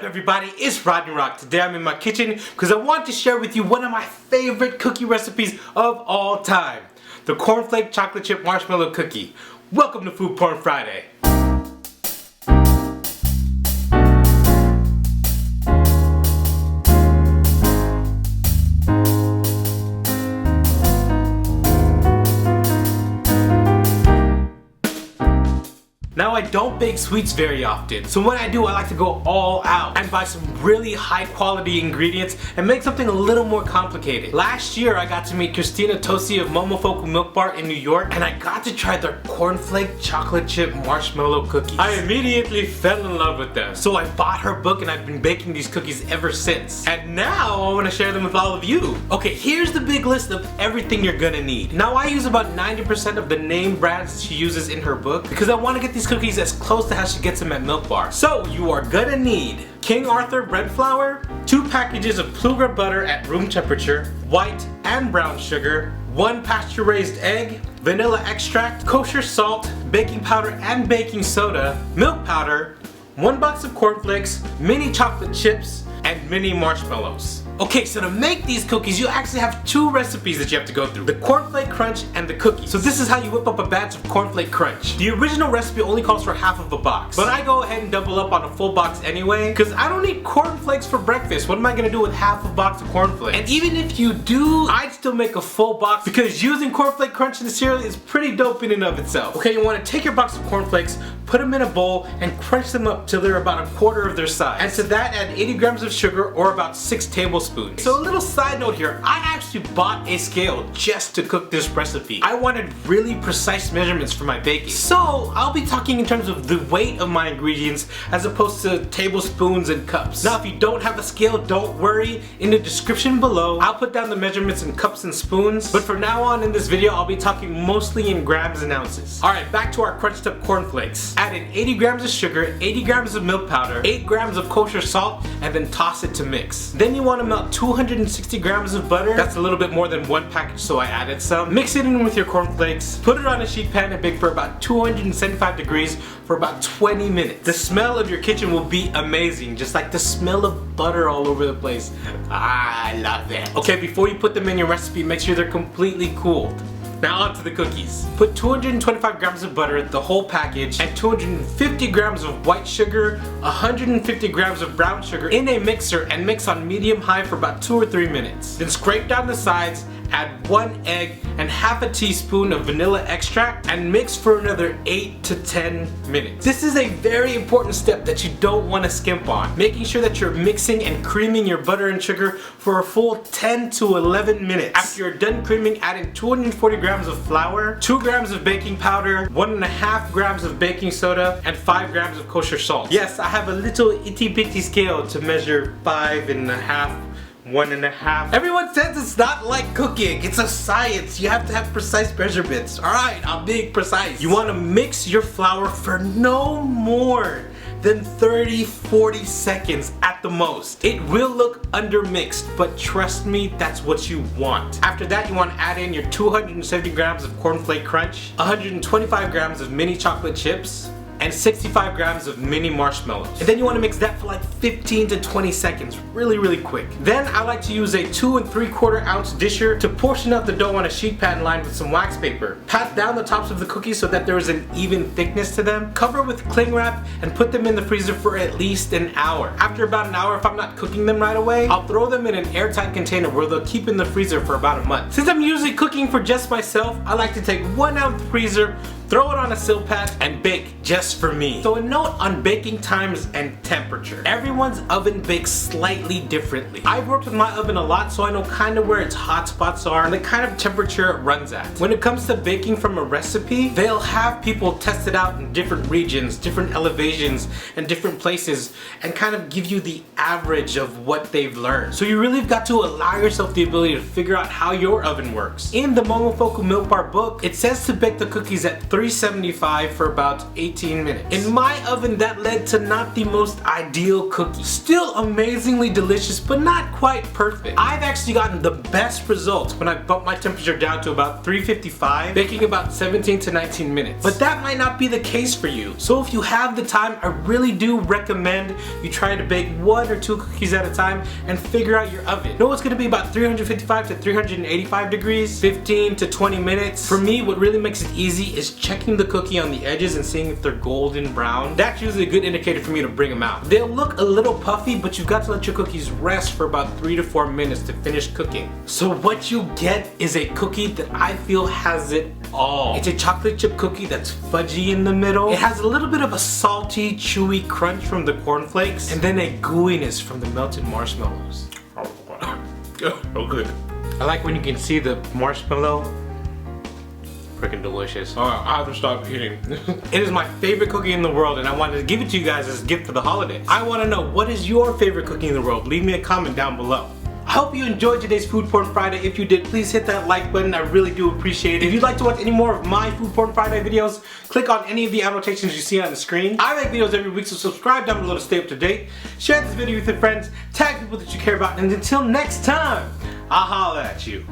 everybody? It's RodneyRocK. Today I'm in my kitchen because I want to share with you one of my favorite cookie recipes of all time. The Cornflake chocolate chip marshmallow cookie. Welcome to Food Porn Friday. Now I don't bake sweets very often, so when I do I like to go all out and buy some really high quality ingredients and make something a little more complicated. Last year I got to meet Christina Tosi of Momofuku Milk Bar in New York and I got to try their cornflake chocolate chip marshmallow cookies. I immediately fell in love with them, so I bought her book and I've been baking these cookies ever since. And now I want to share them with all of you. Okay, here's the big list of everything you're gonna need. Now I use about 90% of the name brands she uses in her book because I want to get these cookies as close to how she gets them at Milk Bar. So you are gonna need King Arthur bread flour, 2 packages of Plugra butter at room temperature, white and brown sugar, 1 pasture raised egg, vanilla extract, kosher salt, baking powder and baking soda, milk powder, 1 box of cornflakes, mini chocolate chips, and mini marshmallows. Okay, so to make these cookies, you actually have 2 recipes that you have to go through. The Cornflake Crunch and the cookies. So this is how you whip up a batch of Cornflake Crunch. The original recipe only calls for half of a box, but I go ahead and double up on a full box anyway, because I don't eat cornflakes for breakfast. What am I gonna do with half a box of cornflakes? And even if you do, I'd still make a full box because using Cornflake Crunch in the cereal is pretty dope in and of itself. Okay, you wanna take your box of cornflakes, put them in a bowl, and crunch them up till they're about 1/4 of their size. And to that, add 80 grams of sugar or about 6 tablespoons. So a little side note here, I actually bought a scale just to cook this recipe. I wanted really precise measurements for my baking. So I'll be talking in terms of the weight of my ingredients as opposed to tablespoons and cups. Now if you don't have a scale, don't worry. In the description below, I'll put down the measurements in cups and spoons. But from now on in this video, I'll be talking mostly in grams and ounces. Alright, back to our crunched up cornflakes. Add in 80 grams of sugar, 80 grams of milk powder, 8 grams of kosher salt, and then toss it to mix. Then you want to melt 260 grams of butter. That's a little bit more than 1 package, so I added some. Mix it in with your cornflakes. Put it on a sheet pan and bake for about 275 degrees for about 20 minutes. The smell of your kitchen will be amazing, just like the smell of butter all over the place. I love that. Okay, before you put them in your recipe, make sure they're completely cooled. Now on to the cookies. Put 225 grams of butter, the whole package, and 250 grams of white sugar, 150 grams of brown sugar in a mixer and mix on medium-high for about 2 or 3 minutes. Then scrape down the sides, add 1 egg and half a teaspoon of vanilla extract and mix for another 8 to 10 minutes. This is a very important step that you don't want to skimp on. Making sure that you're mixing and creaming your butter and sugar for a full 10 to 11 minutes. After you're done creaming, add in 240 grams of flour, 2 grams of baking powder, 1.5 grams of baking soda, and 5 grams of kosher salt. Yes, I have a little itty bitty scale to measure 5.5, 1.5. Everyone says it's not like cooking. It's a science. You have to have precise measurements. Alright, I'm being precise. You want to mix your flour for no more than 30-40 seconds at the most. It will look undermixed, but trust me, that's what you want. After that, you want to add in your 270 grams of Cornflake Crunch, 125 grams of mini chocolate chips, and 65 grams of mini marshmallows. And then you want to mix that for like 15 to 20 seconds, really quick. Then I like to use a 2 3/4 ounce disher to portion out the dough on a sheet pan lined with some wax paper. Pat down the tops of the cookies so that there is an even thickness to them. Cover with cling wrap and put them in the freezer for at least an hour. After about an hour, if I'm not cooking them right away, I'll throw them in an airtight container where they'll keep in the freezer for about a month. Since I'm usually cooking for just myself, I like to take 1 ounce freezer, throw it on a silpat, and bake just for me. So a note on baking times and temperature. Everyone's oven bakes slightly differently. I've worked with my oven a lot, so I know kind of where its hot spots are and the kind of temperature it runs at. When it comes to baking from a recipe, they'll have people test it out in different regions, different elevations, and different places, and kind of give you the average of what they've learned. So you really have got to allow yourself the ability to figure out how your oven works. In the Momofuku Milk Bar book, it says to bake the cookies at 375 for about 18 minutes. In my oven, that led to not the most ideal cookie. Still amazingly delicious, but not quite perfect. I've actually gotten the best results when I bumped my temperature down to about 355, baking about 17 to 19 minutes. But that might not be the case for you. So if you have the time, I really do recommend you try to bake 1 or 2 cookies at a time and figure out your oven. Know it's gonna be about 355 to 385 degrees, 15 to 20 minutes. For me, what really makes it easy is checking the cookie on the edges and seeing if they're golden brown. That's usually a good indicator for me to bring them out. They'll look a little puffy, but you've got to let your cookies rest for about 3 to 4 minutes to finish cooking. So what you get is a cookie that I feel has it all. It's a chocolate chip cookie that's fudgy in the middle. It has a little bit of a salty, chewy crunch from the cornflakes, and then a gooiness from the melted marshmallows. Oh, good. I like when you can see the marshmallow. Freaking delicious. Alright, I have to stop eating. It is my favorite cookie in the world, and I wanted to give it to you guys as a gift for the holidays. I want to know, what is your favorite cookie in the world? Leave me a comment down below. I hope you enjoyed today's Food Porn Friday. If you did, please hit that like button. I really do appreciate it. If you'd like to watch any more of my Food Porn Friday videos, click on any of the annotations you see on the screen. I make videos every week, so subscribe down below to stay up to date. Share this video with your friends, tag people that you care about, and until next time, I'll holla at you.